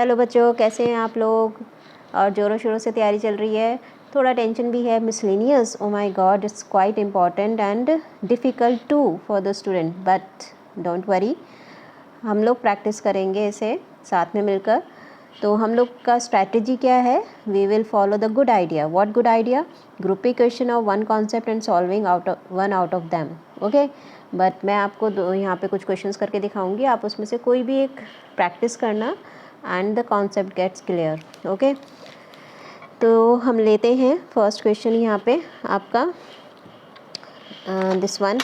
Hello बच्चों, कैसे हैं आप लोग। और ज़ोरों शोरों से तैयारी चल रही है, थोड़ा टेंशन भी है। Miscellaneous, oh my God, it's quite important and difficult to for the student, but don't worry, हम लोग प्रैक्टिस करेंगे इसे साथ में मिलकर। तो हम लोग का स्ट्रैटेजी क्या है, we will follow the good idea. What good idea? Group equation of one concept and solving one out of them. Okay, but मैं आपको यहाँ पे कुछ क्वेश्चंस करके दिखाऊंगी, आप उसमें से कोई भी एक प्रैक्टिस करना and the concept gets clear. Okay, तो हम लेते हैं फर्स्ट क्वेश्चन यहाँ पे आपका this one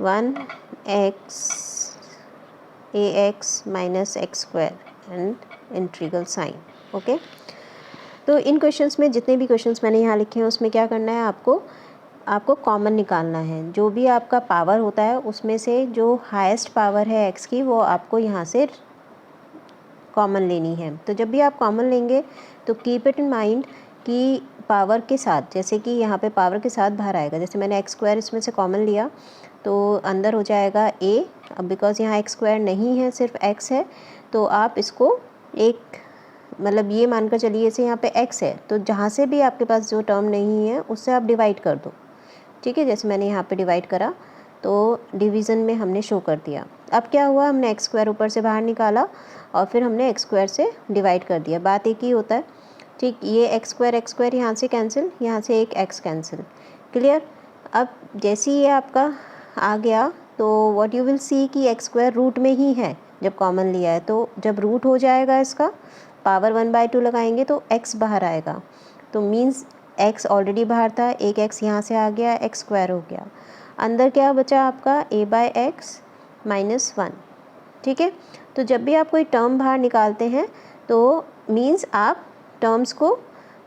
1x ax minus x square and integral sign. Okay, तो इन क्वेश्चंस में जितने भी क्वेश्चंस मैंने यहाँ लिखे हैं उसमें क्या करना है, आपको कॉमन निकालना है। जो भी आपका पावर होता है उसमें से जो हाईएस्ट पावर है x की, वो आपको यहाँ से कॉमन लेनी है। तो जब भी आप कॉमन लेंगे तो कीप इट इन माइंड कि पावर के साथ, जैसे कि यहाँ पे पावर के साथ बाहर आएगा, जैसे मैंने एक्स स्क्वायर इसमें से कॉमन लिया तो अंदर हो जाएगा a। अब बिकॉज यहाँ एक्स स्क्वायर नहीं है, सिर्फ x है, तो आप इसको एक मतलब ये मानकर चलिए इसे यहाँ पे x है, तो जहाँ से भी आपके पास जो टर्म नहीं है उससे आप डिवाइड कर दो। ठीक है, जैसे मैंने यहाँ पे डिवाइड करा तो डिवीज़न में हमने शो कर दिया। अब क्या हुआ, हमने एक्स स्क्वायर ऊपर से बाहर निकाला और फिर हमने एक्स स्क्वायर से डिवाइड कर दिया। बात एक ही होता है, ठीक। ये एक्स स्क्वायर यहाँ से कैंसिल, यहाँ से एक एक्स कैंसिल, क्लियर। अब जैसे ही ये आपका आ गया तो व्हाट यू विल सी कि एक्स स्क्वायर रूट में ही है जब कॉमन लिया है। तो जब रूट हो जाएगा इसका, पावर 1/2 लगाएंगे तो एक्स बाहर आएगा, तो मीन्स एक्स ऑलरेडी बाहर था, एक एक्स यहाँ से आ गया, एक्स स्क्वायर हो गया। अंदर क्या बचा आपका, a/x माइनस 1। ठीक है, तो जब भी आप कोई टर्म बाहर निकालते हैं तो मीन्स आप टर्म्स को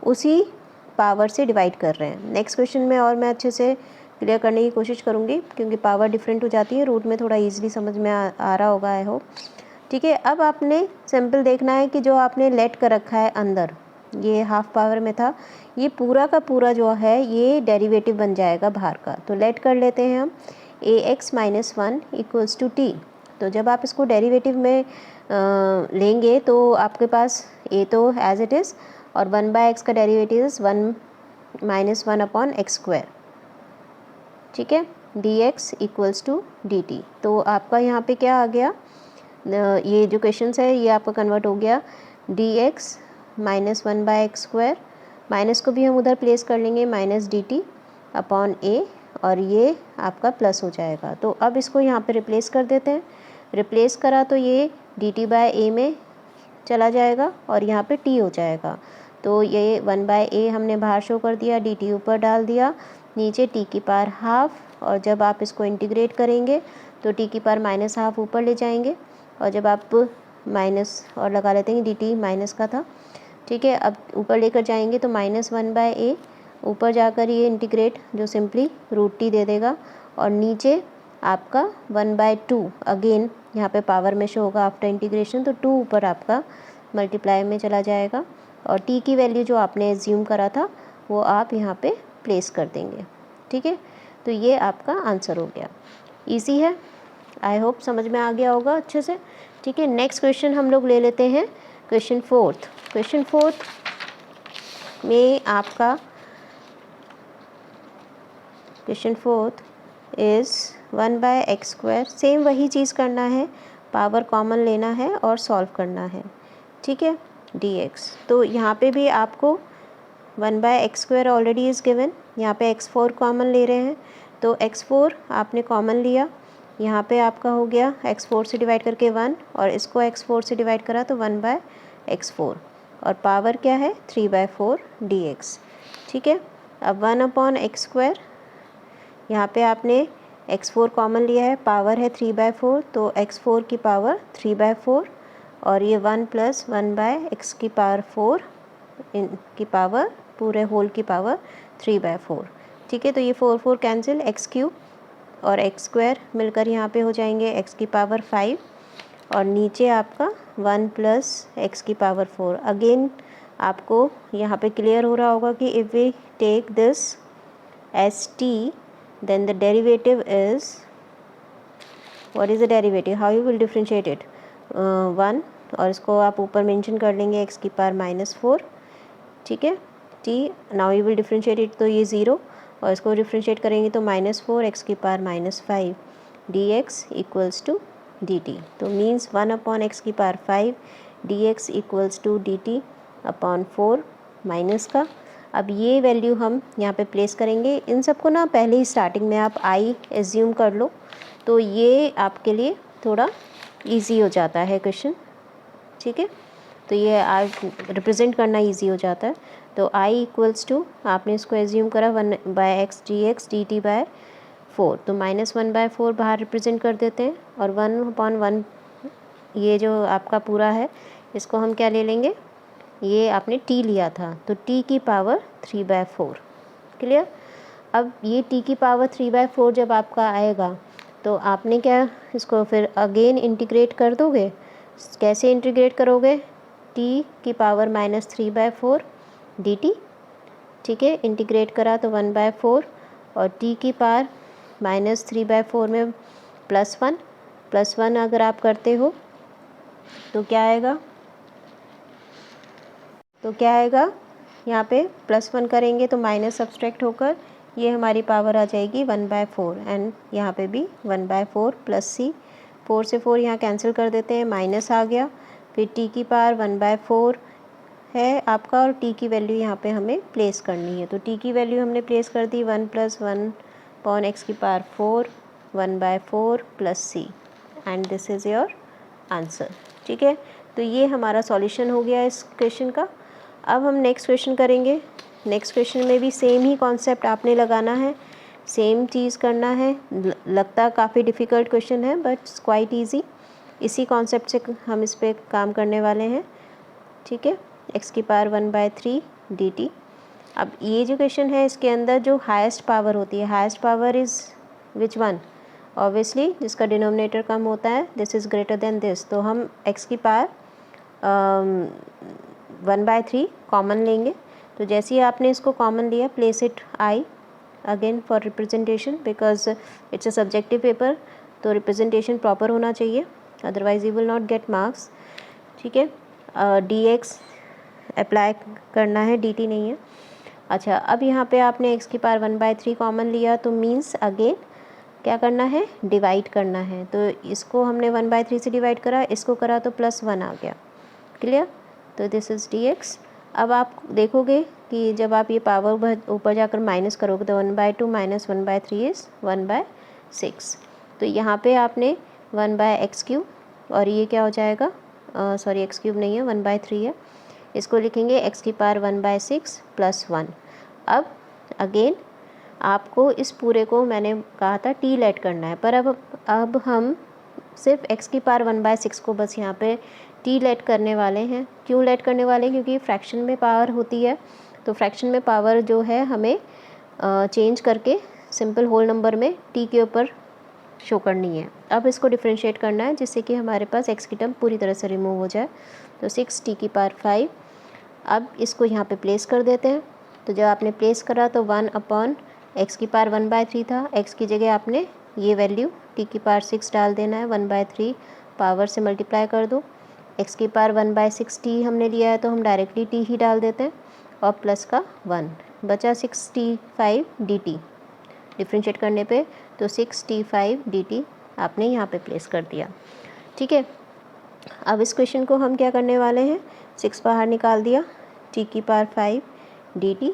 उसी पावर से डिवाइड कर रहे हैं। नेक्स्ट क्वेश्चन में और मैं अच्छे से क्लियर करने की कोशिश करूँगी, क्योंकि पावर डिफरेंट हो जाती है, रूट में थोड़ा ईजिली समझ में आ रहा होगा, आई होप। ठीक है, अब आपने सिंपल देखना है कि जो आपने लेट कर रखा है अंदर, ये हाफ पावर में था, ये पूरा का पूरा जो है ये डेरिवेटिव बन जाएगा बाहर का। तो लेट कर लेते हैं हम ax minus 1 equals to t. तो जब आप इसको डेरिवेटिव में लेंगे तो आपके पास a तो एज इट इज़, और 1/x का derivative is 1 minus 1 upon x square. ठीक है, dx इक्वल्स टू dt। तो आपका यहाँ पे क्या आ गया, ये जो क्वेश्चन है ये आपका कन्वर्ट हो गया dx minus 1/x square, minus को भी हम उधर प्लेस कर लेंगे, माइनस dt अपॉन a, और ये आपका प्लस हो जाएगा। तो अब इसको यहाँ पे रिप्लेस कर देते हैं। रिप्लेस करा तो ये dt/a में चला जाएगा और यहाँ पे t हो जाएगा। तो ये 1/a हमने बाहर शो कर दिया, dt ऊपर डाल दिया, नीचे t की पावर हाफ, और जब आप इसको इंटीग्रेट करेंगे तो t की पावर माइनस हाफ ऊपर ले जाएंगे, और जब आप माइनस और लगा लेते हैं, dt माइनस का था। ठीक है, अब ऊपर लेकर जाएंगे तो माइनस 1/a, ऊपर जाकर ये इंटीग्रेट जो सिंपली √t दे देगा, और नीचे आपका 1/2 अगेन यहाँ पे पावर में शो होगा आफ्टर इंटीग्रेशन, तो 2 ऊपर आपका मल्टीप्लाई में चला जाएगा, और t की वैल्यू जो आपने एज्यूम करा था वो आप यहाँ पे प्लेस कर देंगे। ठीक है, तो ये आपका आंसर हो गया। ईजी है, आई होप समझ में आ गया होगा अच्छे से। ठीक है, नेक्स्ट क्वेश्चन हम लोग ले लेते हैं, क्वेश्चन फोर्थ। क्वेश्चन फोर्थ में आपका question fourth is 1/x square. Same वही चीज़ करना है, पावर कॉमन लेना है और सॉल्व करना है। ठीक है, dx। तो यहाँ पे भी आपको 1/x square already is given, यहाँ पे x4 कॉमन ले रहे हैं, तो x4 आपने कॉमन लिया, यहाँ पे आपका हो गया x4 से डिवाइड करके 1, और इसको x4 से डिवाइड करा तो 1/x4, और पावर क्या है 3/4 dx। ठीक है, अब 1/x स्क्वायर, यहाँ पे आपने x4 कॉमन लिया है, पावर है 3/4, तो x4 की पावर 3/4, और ये 1 + 1/x की पावर 4 की पावर पूरे होल की पावर 3/4। ठीक है, तो ये 4 कैंसिल, x³ और x स्क्वायर मिलकर यहाँ पे हो जाएंगे x की पावर 5, और नीचे आपका 1 + x की पावर 4। अगेन आपको यहाँ पे क्लियर हो रहा होगा कि if we take this as t, then the derivative is, what is the derivative, how you will differentiate it, 1 और इसको आप ऊपर मेंशन कर लेंगे एक्स की पावर -4, ठीक है। T now you will differentiate it, तो ये 0 और इसको डिफ्रेंशिएट करेंगे तो -4 एक्स की power -5 dx equals to dt। तो मीन्स 1/x की power 5 dx equals to dt upon 4 minus का। अब ये वैल्यू हम यहाँ पे प्लेस करेंगे। इन सबको ना पहले ही स्टार्टिंग में आप आई एज्यूम कर लो, तो ये आपके लिए थोड़ा इजी हो जाता है क्वेश्चन, ठीक है। तो ये आज रिप्रेजेंट करना इजी हो जाता है। तो i इक्वल्स टू आपने इसको एज्यूम करा 1/x dx dt/4, तो -1/4 बाहर रिप्रेजेंट कर देते हैं और 1/1 ये जो आपका पूरा है इसको हम क्या ले लेंगे, ये आपने t लिया था तो t की पावर 3/4, क्लियर। अब ये t की पावर 3/4 जब आपका आएगा तो आपने क्या इसको फिर अगेन इंटीग्रेट कर दोगे। कैसे इंटीग्रेट करोगे, t की पावर -3/4 dt, ठीक है। इंटीग्रेट करा तो 1/4 और t की पावर -3/4 में +1 अगर आप करते हो तो क्या आएगा, यहाँ पे +1 करेंगे तो माइनस सब्सट्रैक्ट होकर ये हमारी पावर आ जाएगी 1/4 एंड यहाँ पे भी 1/4 प्लस c, 4 से 4 यहाँ कैंसिल कर देते हैं, माइनस आ गया। फिर t की पावर 1/4 है आपका और t की वैल्यू यहाँ पे हमें प्लेस करनी है। तो t की वैल्यू हमने प्लेस कर दी 1 + 1/x की power 4 1/4 plus c and this is your answer, ठीक है। तो ये हमारा सॉल्यूशन हो गया इस क्वेश्चन का। अब हम नेक्स्ट क्वेश्चन करेंगे। नेक्स्ट क्वेश्चन में भी सेम ही कॉन्सेप्ट आपने लगाना है, सेम चीज़ करना है। लगता काफ़ी डिफ़िकल्ट क्वेश्चन है बट इट्स क्वाइट ईजी। इसी कॉन्सेप्ट से हम इस पर काम करने वाले हैं, ठीक है। x की पावर 1/3 dt। अब ये जो क्वेश्चन है इसके अंदर जो हाईएस्ट पावर होती है, highest power is which one, obviously जिसका डिनोमिनेटर कम होता है, this is greater than this. तो हम x की पावर 1/3 कॉमन लेंगे। तो जैसे ही आपने इसको कॉमन लिया, place it I again for representation because it's a subjective paper, तो रिप्रेजेंटेशन प्रॉपर होना चाहिए, otherwise you will not get marks, ठीक है। dx अप्लाई करना है, dt नहीं है। अच्छा, अब यहाँ पे आपने x की पावर 1/3 कॉमन लिया तो मीन्स अगेन क्या करना है, डिवाइड करना है। तो इसको हमने 1/3 से डिवाइड करा, इसको करा तो +1 आ गया, क्लियर। तो दिस इज़ dx। अब आप देखोगे कि जब आप ये पावर ऊपर जाकर माइनस करोगे तो 1/2 - 1/3 इज़ 1/6। तो यहाँ पे आपने 1/x³ और ये क्या हो जाएगा, सॉरी x³ नहीं है 1/3 है, इसको लिखेंगे x की पावर 1/6 + 1। अब अगेन आपको इस पूरे को मैंने कहा था t लेट करना है, पर अब हम सिर्फ x की पावर 1/6 को बस यहाँ पे t लेट करने वाले हैं। क्यों लेट करने वाले हैं, क्योंकि फ्रैक्शन में पावर होती है, तो फ्रैक्शन में पावर जो है हमें चेंज करके सिंपल होल नंबर में t के ऊपर शो करनी है। अब इसको डिफ्रेंशिएट करना है जिससे कि हमारे पास x की टर्म पूरी तरह से रिमूव हो जाए। तो 6t की पावर 5, अब इसको यहाँ पे प्लेस कर देते हैं। तो जब आपने प्लेस करा तो 1/x की पावर 1/3 था, x की जगह आपने ये वैल्यू t की पावर 6 डाल देना है, 1/3 पावर से मल्टीप्लाई कर दो। x की पावर 1/6 t हमने लिया है तो हम डायरेक्टली t ही डाल देते हैं और प्लस का 1 बचा 6t5 dt डिफ्रेंशिएट करने पे, तो 6t5 dt आपने यहाँ पे प्लेस कर दिया, ठीक है। अब इस क्वेश्चन को हम क्या करने वाले हैं, 6 बाहर निकाल दिया, t की पावर 5 dt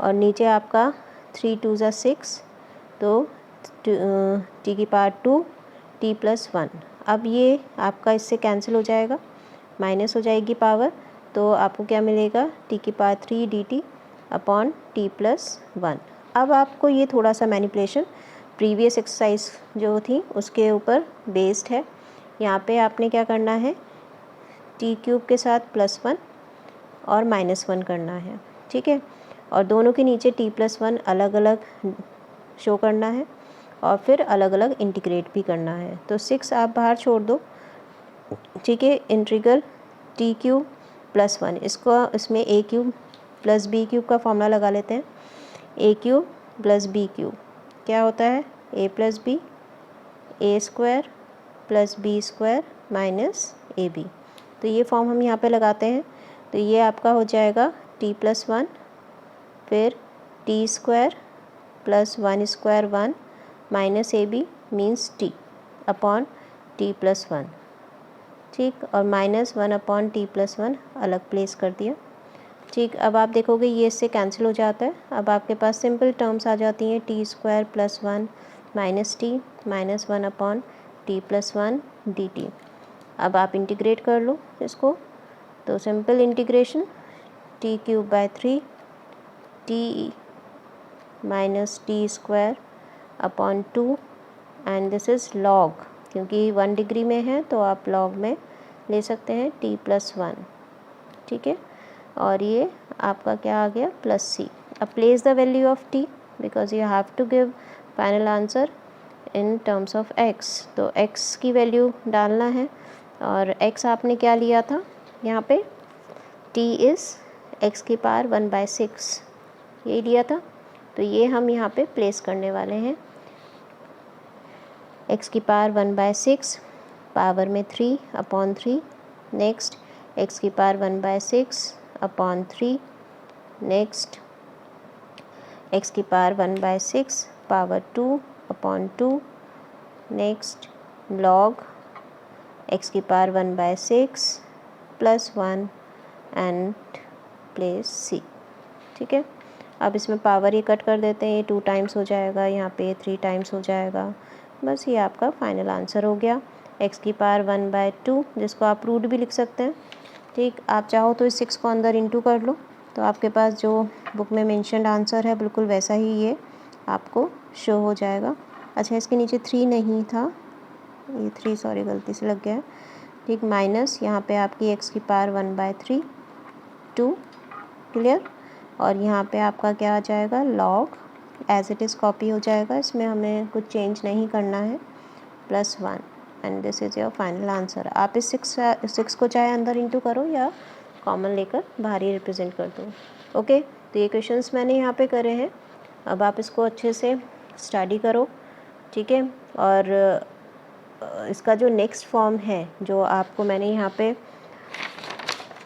और नीचे आपका 3 2 ज़ा 6, तो t की पावर 2 t + 1। अब ये आपका इससे कैंसिल हो जाएगा, माइनस हो जाएगी पावर, तो आपको क्या मिलेगा, t की पावर 3 dt अपॉन t + 1। अब आपको ये थोड़ा सा मैनिपुलेशन प्रीवियस एक्सरसाइज जो थी उसके ऊपर बेस्ड है। यहाँ पे आपने क्या करना है, t³ के साथ +1 और -1 करना है, ठीक है। और दोनों के नीचे t + 1 अलग अलग शो करना है और फिर अलग अलग इंटीग्रेट भी करना है। तो 6 आप बाहर छोड़ दो, ठीक है। इंटीग्रल t³ + 1, इसको इसमें a³ + b³ का फॉर्मूला लगा लेते हैं। a³ + b³ क्या होता है, a + b a² + b² - ab। तो ये फॉर्म हम यहाँ पे लगाते हैं। तो ये आपका हो जाएगा t+1, फिर t square plus 1 square 1 minus AB means t upon t+1, ठीक, और -1 अपॉन t+1 अलग प्लेस कर दिया, ठीक। अब आप देखोगे ये इससे कैंसिल हो जाता है। अब आपके पास सिंपल टर्म्स आ जाती हैं, t square plus 1 minus t minus 1 upon t+1 dt। अब आप इंटीग्रेट कर लो इसको, तो simple integration t³/3 t minus T square upon 2 and this is log, क्योंकि 1 डिग्री में है तो आप लॉग में ले सकते हैं t+1, ठीक है। और ये आपका क्या आ गया +c। अब place the value of t because you have to give final answer in terms of x। तो x की वैल्यू डालना है, और x आपने क्या लिया था यहाँ पे, t इज़ x⁻⁴ 1/6 यही लिया था। तो ये हम यहाँ पे प्लेस करने वाले हैं, x⁻⁴ 1/6 पावर में 3 upon 3, next x⁻⁴ 1/6 upon 3, next x⁻⁴ 1/6 power 2 upon 2, next log x⁻⁴ 1/6 plus 1 and place c, ठीक है। अब इसमें पावर ये कट कर देते हैं, ये 2 टाइम्स हो जाएगा, यहाँ पे 3 टाइम्स हो जाएगा। बस ये आपका फाइनल आंसर हो गया, x⁻⁴ 1/2, जिसको आप रूट भी लिख सकते हैं, ठीक। आप चाहो तो इस 6 को अंदर इंटू कर लो, तो आपके पास जो बुक में मेंशन्ड आंसर है बिल्कुल वैसा ही ये आपको शो हो जाएगा। अच्छा, इसके नीचे 3 नहीं था, ये 3 सॉरी गलती से लग गया है, ठीक। माइनस यहाँ पे आपकी x⁻⁴ 1/3 2, क्लियर। और यहाँ पे आपका क्या आ जाएगा, log as it is copy हो जाएगा, इसमें हमें कुछ चेंज नहीं करना है, +1 and this is your final answer. आप इस 6 को चाहे अंदर इंटू करो या कॉमन लेकर बाहर ही रिप्रेजेंट कर दो, ओके। तो ये क्वेश्चंस मैंने यहाँ पे करे हैं, अब आप इसको अच्छे से स्टडी करो, ठीक है। और इसका जो नेक्स्ट फॉर्म है जो आपको मैंने यहाँ पे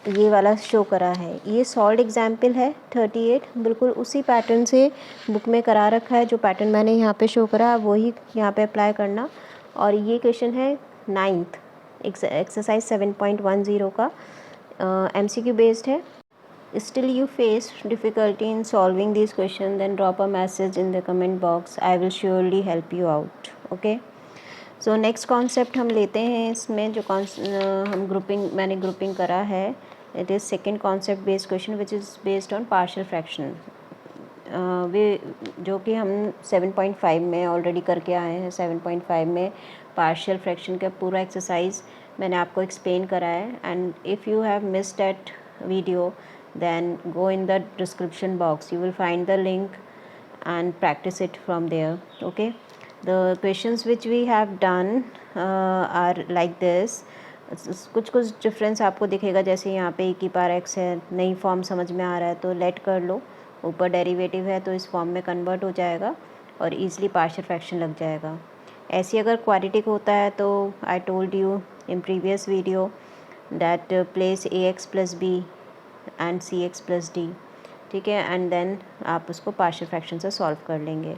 ये वाला शो करा है, ये सॉल्व्ड एग्जाम्पल है 38, बिल्कुल उसी पैटर्न से बुक में करा रखा है, जो पैटर्न मैंने यहाँ पे शो करा वही यहाँ पे अप्लाई करना। और ये क्वेश्चन है 9th एक्सरसाइज 7.10 का, MCQ बेस्ड है। Still you face difficulty in solving these questions, then drop a message in the comment box. I will surely help you out. Okay. So next concept हम लेते हैं इसमें, जो हम मैंने ग्रुपिंग करा है, it is second concept based question which is based on partial fraction. वे जो कि हम 7.5 में ऑलरेडी करके आए हैं। 7.5 में पार्शियल फ्रैक्शन का पूरा एक्सरसाइज मैंने आपको एक्सप्लेन करा है, and if you have missed that video then go in the description box, you will find the link and practice it from there, okay. The questions which we have done are like this. कुछ difference आपको दिखेगा, जैसे यहाँ पे e⁻x है, नई form समझ में आ रहा है तो लेट कर लो, ऊपर डेरिवेटिव है तो इस फॉर्म में कन्वर्ट हो जाएगा और ईजिली पार्शियल फ्रैक्शन लग जाएगा। ऐसी अगर क्वाड्रेटिक होता है तो I told you in previous video that place ax + b and cx + d, ठीक है, एंड देन आप उसको पार्शियल फ्रैक्शन से सॉल्व कर लेंगे।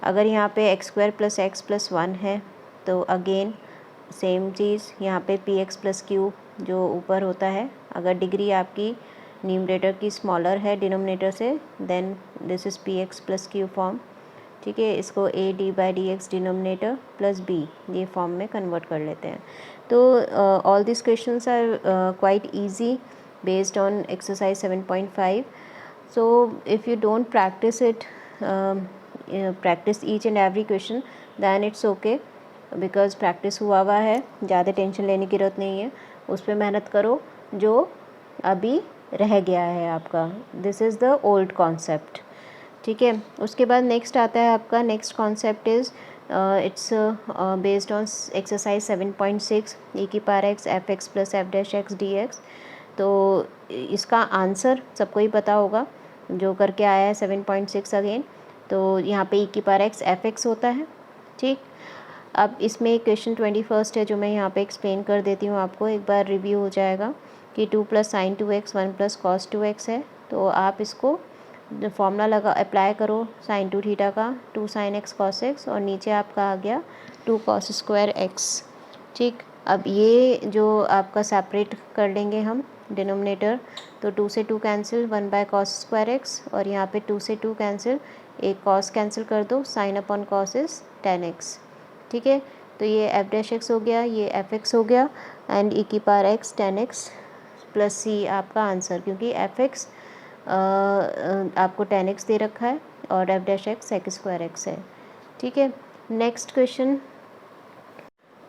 अगर यहाँ पे x² + x + 1 है तो अगेन सेम चीज़, यहाँ पे px + q जो ऊपर होता है, अगर डिग्री आपकी न्यूमरेटर की स्मॉलर है डिनोमिनेटर से, then this is px + q form, ठीक है। इसको a/d/dx डिनोमिनेटर प्लस b ये फॉर्म में कन्वर्ट कर लेते हैं। तो all this questions are quite easy based on exercise 7.5. so if you don't practice it, practice each and every question, then it's okay because practice हुआ है, ज़्यादा tension लेने की ज़रूरत नहीं है, उस पर मेहनत करो जो अभी रह गया है आपका। This is the old concept, ठीक है। उसके बाद नेक्स्ट आता है आपका, next concept is it's based on exercise 7.6 e⁻x fx + f' dx। तो इसका आंसर सबको ही पता होगा जो करके आया है 7.6 अगेन। तो यहाँ पे e⁻x fx होता है, ठीक। अब इसमें क्वेश्चन 21 है जो मैं यहाँ पे एक्सप्लेन कर देती हूँ आपको, एक बार रिव्यू हो जाएगा कि 2 + sin 2x 1 + cos 2x है। तो आप इसको फॉर्मूला अप्लाई करो sin 2 थीटा का, 2 sin x cos x, और नीचे आपका आ गया 2 cos स्क्वायर x। ठीक, अब ये जो आपका सेपरेट कर लेंगे हम डिनोमिनेटर, तो 2 से 2 cancel, 1 by cos square x, और यहाँ पे 2 से 2 कैंसिल, एक cos कैंसिल कर दो, sin upon cos is tan x। ठीक है, तो ये f डैश x हो गया, ये एफ एक्स हो गया, एंड e की power x tan x plus c आपका आंसर, क्योंकि एफ एक्स आपको tan x दे रखा है और f dash x sec square x है। ठीक है, next question.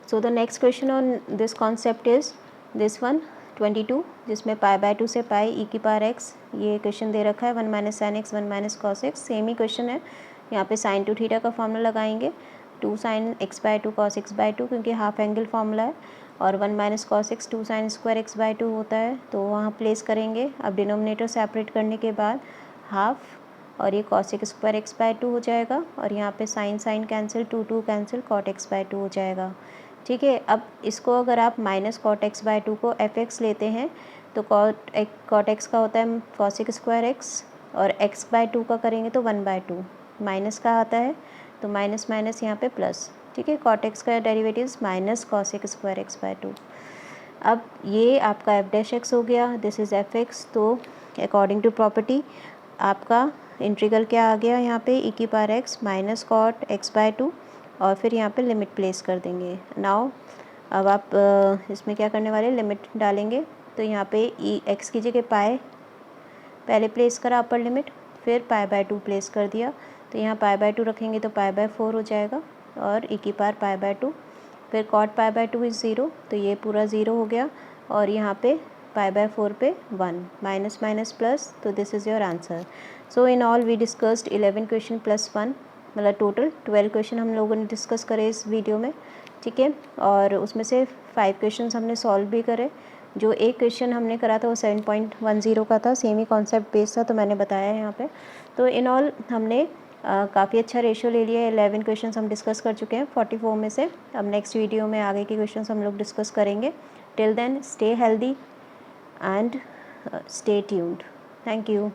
So the next question on this concept is this one 22, जिसमें π/2 से पाई e की पावर x, ये क्वेश्चन दे रखा है 1 - sin x 1 - cos x। Same ही क्वेश्चन है, यहाँ पे sin 2 थीटा का फॉर्मूला लगाएंगे, 2 sin x/2 cos x/2, क्योंकि हाफ एंगल फॉर्मूला है, और 1 - cos x 2 sin square x/2 होता है, तो वहाँ प्लेस करेंगे। अब डिनोमिनेटर सेपरेट करने के बाद हाफ, और ये cos स्क्वायर x/2 हो जाएगा, और यहाँ पे sin cancel, 2 cancel, cot x/2 हो जाएगा। ठीक है, अब इसको अगर आप माइनस cot x/2 को f(x) लेते हैं, तो cot x का होता है cos स्क्वायर x, और x/2 का करेंगे तो 1/2, माइनस का आता है तो माइनस माइनस यहाँ पे प्लस। ठीक है, cot x का derivative minus cos square x/2। अब ये आपका f डैश x हो गया, दिस इज़ f(x). तो अकॉर्डिंग टू प्रॉपर्टी आपका इंटीग्रल क्या आ गया यहाँ पे, e की power x minus cot x/2, और फिर यहाँ पे लिमिट प्लेस कर देंगे। नाउ अब आप इसमें क्या करने वाले, लिमिट डालेंगे, तो यहाँ पे x की जगह पाई पहले प्लेस करा अपर लिमिट, फिर π/2 प्लेस कर दिया, तो यहाँ π/2 रखेंगे तो π/4 हो जाएगा, और e की पावर π/2, फिर cot π/2 इज़ 0, तो ये पूरा 0 हो गया, और यहाँ पे π/4 पे 1, माइनस माइनस प्लस, तो this is your answer. So in all we discussed 11 question plus 1, मतलब टोटल 12 क्वेश्चन हम लोगों ने डिस्कस करे इस वीडियो में। ठीक है, और उसमें से 5 क्वेश्चन हमने सॉल्व भी करे। जो एक क्वेश्चन हमने करा था वो 7.10 का था, सेम ही कॉन्सेप्ट बेस्ड था, तो मैंने बताया है यहाँ पे। तो इन ऑल हमने काफ़ी अच्छा रेशियो ले लिया है, 11 क्वेश्चन हम डिस्कस कर चुके हैं 44 में से। अब नेक्स्ट वीडियो में आगे के क्वेश्चन हम लोग डिस्कस करेंगे। Till then stay healthy and stay tuned. Thank you.